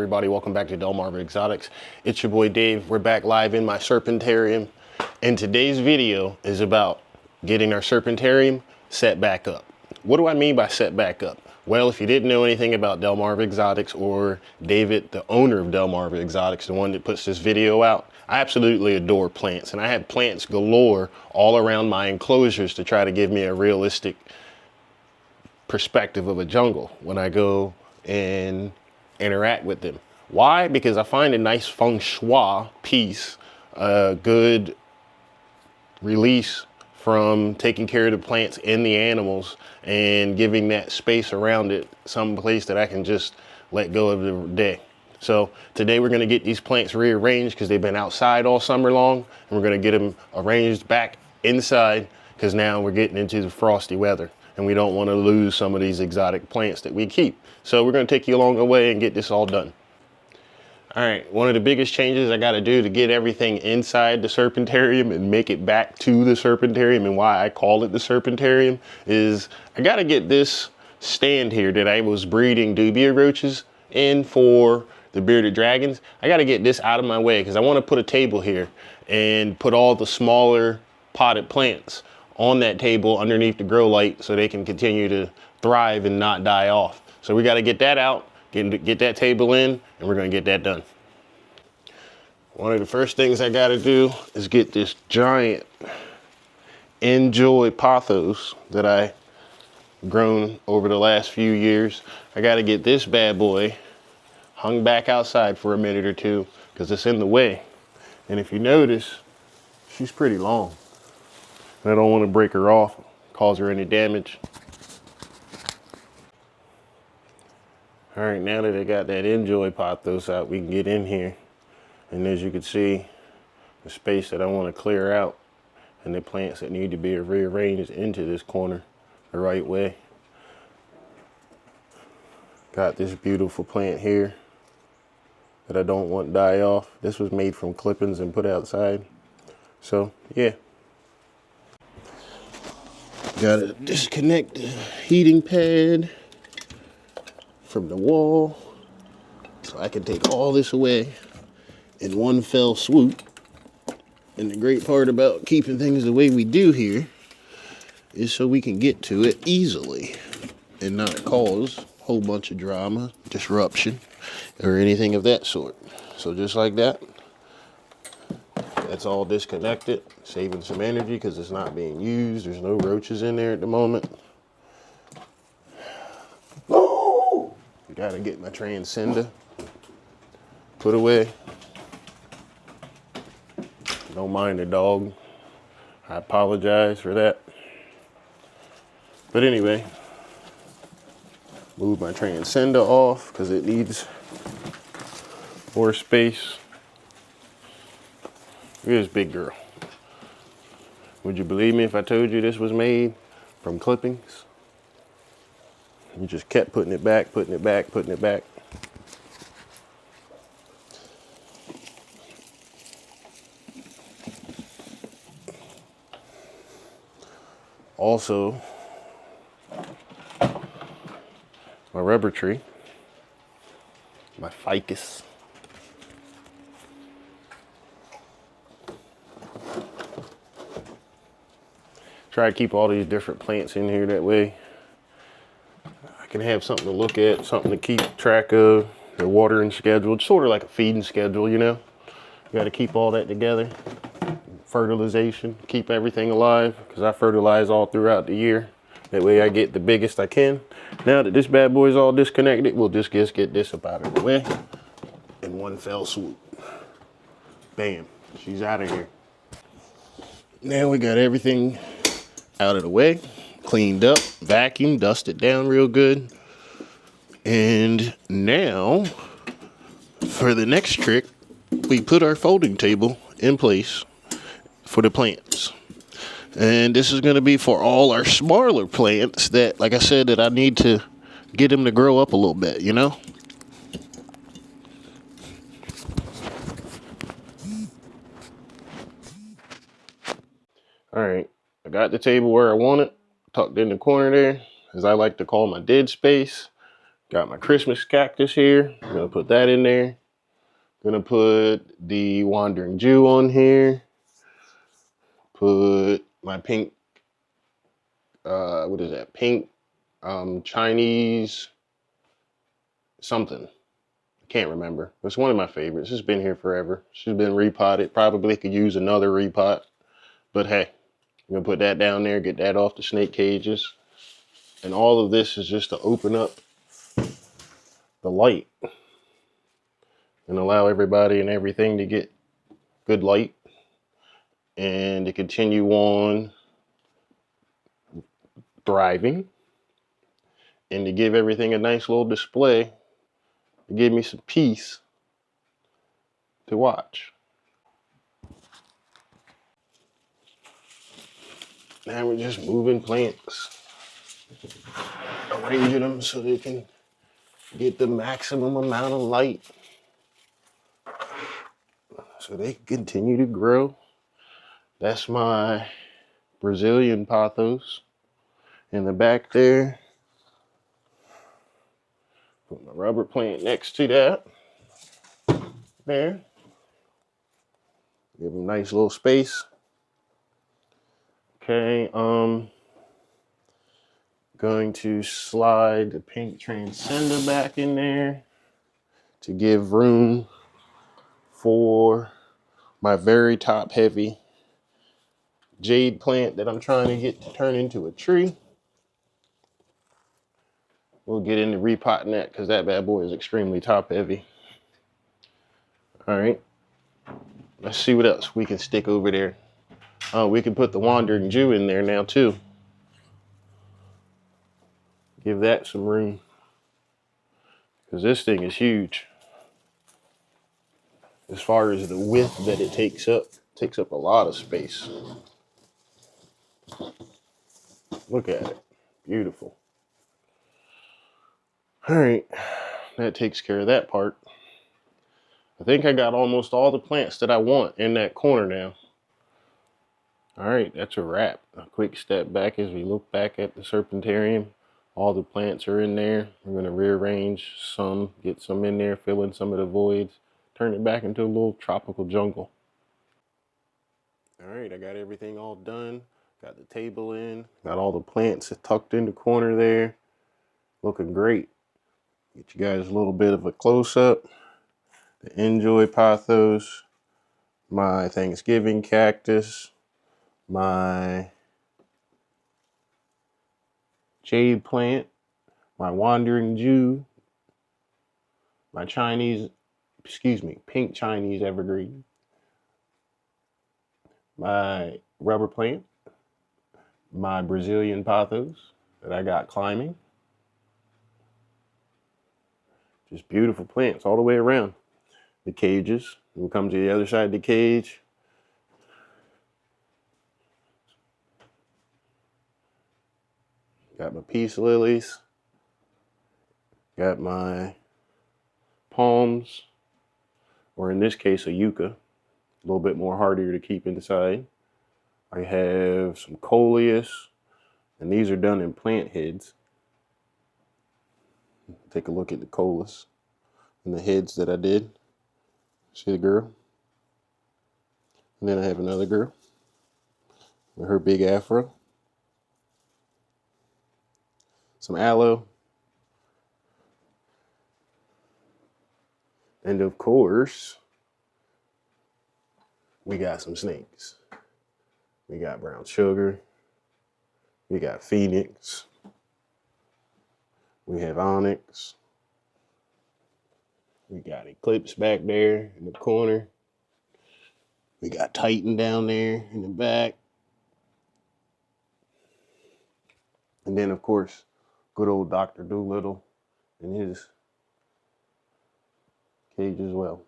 everybody? Welcome back to Delmarva Exotics. It's your boy Dave. We're back live in my Serpentarium, and today's video is about getting our Serpentarium set back up. What do I mean by set back up? Well, if you didn't know anything about Delmarva Exotics or David, the owner of Delmarva Exotics, the one that puts this video out, I absolutely adore plants, and I have plants galore all around my enclosures to try to give me a realistic perspective of a jungle when I go and interact with them. Why? Because I find a nice feng shui piece, a good release from taking care of the plants and the animals and giving that space around it some place that I can just let go of the day. So today we're going to get these plants rearranged because they've been outside all summer long, and we're going to get them arranged back inside because now we're getting into the frosty weather and we don't want to lose some of these exotic plants that we keep. So we're going to take you along the way and get this all done. All right, one of the biggest changes I got to do to get everything inside the Serpentarium and make it back to the Serpentarium, and why I call it the Serpentarium, is I got to get this stand here that I was breeding dubia roaches in for the bearded dragons. I got to get this out of my way because I want to put a table here and put all the smaller potted plants on that table underneath the grow light so they can continue to thrive and not die off. So we got to get that out, get that table in, and we're going to get that done. One of the first things I got to do is get this giant Enjoy pothos that I grown over the last few years. I got to get this bad boy hung back outside for a minute or two because it's in the way. And if you notice, she's pretty long. I don't want to break her off, cause her any damage. All right, now that I got that Enjoy pothos out, we can get in here. And as you can see, the space that I want to clear out and the plants that need to be rearranged into this corner the right way. Got this beautiful plant here that I don't want to die off. This was made from clippings and put outside. So, yeah. Gotta disconnect the heating pad from the wall so I can take all this away in one fell swoop. And the great part about keeping things the way we do here is so we can get to it easily and not cause a whole bunch of drama, disruption, or anything of that sort. So just like that, that's all disconnected, saving some energy because it's not being used. There's no roaches in there at the moment. Gotta get my transcender put away. Don't mind the dog. I apologize for that. But anyway, move my transcender off because it needs more space. Here's big girl. Would you believe me if I told you this was made from clippings? You just kept putting it back, putting it back, putting it back. Also, my rubber tree, my ficus. Try to keep all these different plants in here that way I can have something to look at, something to keep track of, their watering schedule. It's sort of like a feeding schedule, you know. You got to keep all that together. Fertilization, keep everything alive because I fertilize all throughout the year. That way I get the biggest I can. Now that this bad boy is all disconnected, we'll just get this up out of the way in one fell swoop. Bam, she's out of here. Now we got everything out of the way, cleaned up, vacuumed, dusted down real good. And now for the next trick, we put our folding table in place for the plants. And this is going to be for all our smaller plants that, like I said, that I need to get them to grow up a little bit, you know? All right, I got the table where I want it, tucked in the corner there, as I like to call my dead space. Got my Christmas cactus here. I'm gonna put that in there. Gonna put the Wandering Jew on here. Put my pink, what is that? Pink Chinese something. Can't remember. It's one of my favorites. It's been here forever. She's been repotted. Probably could use another repot. But hey, I'm gonna put that down there, get that off the snake cages. And all of this is just to open up the light and allow everybody and everything to get good light and to continue on thriving and to give everything a nice little display to give me some peace to watch. Now we're just moving plants, arranging them so they can get the maximum amount of light so they can continue to grow. That's my Brazilian pothos in the back there. Put my rubber plant next to that. There. Give them a nice little space. Okay, going to slide the pink transcender back in there to give room for my very top heavy jade plant that I'm trying to get to turn into a tree. We'll get into repotting that because that bad boy is extremely top heavy. All right, let's see what else we can stick over there. We can put the Wandering Jew in there now too. Give that some room because this thing is huge. As far as the width that it takes up a lot of space. Look at it, beautiful. All right, that takes care of that part. I think I got almost all the plants that I want in that corner now. All right, that's a wrap. A quick step back as we look back at the Serpentarium. All the plants are in there. We're gonna rearrange some, get some in there, fill in some of the voids, turn it back into a little tropical jungle. All right, I got everything all done. Got the table in, got all the plants tucked in the corner there. Looking great. Get you guys a little bit of a close-up. The Enjoy pothos, my Thanksgiving cactus, my jade plant, my Wandering Jew, my pink Chinese evergreen, my rubber plant, my Brazilian pothos that I got climbing. Just beautiful plants all the way around. The cages, we'll come to the other side of the cage. Got my peace lilies. Got my palms, or in this case, a yucca. A little bit more hardier to keep inside. I have some coleus, and these are done in plant heads. Take a look at the coleus and the heads that I did. See the girl? And then I have another girl with her big afro. Some aloe. And of course, we got some snakes. We got brown sugar. We got phoenix. We have onyx. We got eclipse back there in the corner. We got Titan down there in the back. And then, of course, good old Dr. Doolittle in his cage as well.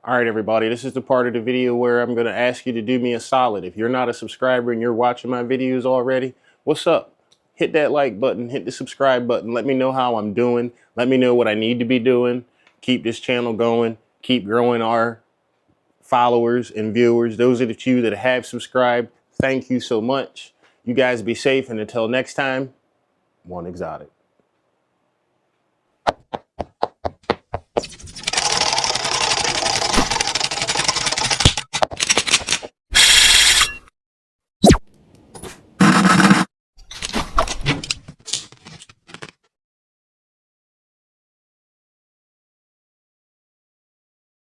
All right, everybody, this is the part of the video where I'm going to ask you to do me a solid. If you're not a subscriber and you're watching my videos already, what's up? Hit that like button, hit the subscribe button. Let me know how I'm doing. Let me know what I need to be doing. Keep this channel going. Keep growing our followers and viewers. Those of you that have subscribed, thank you so much. You guys be safe, and until next time, one exotic.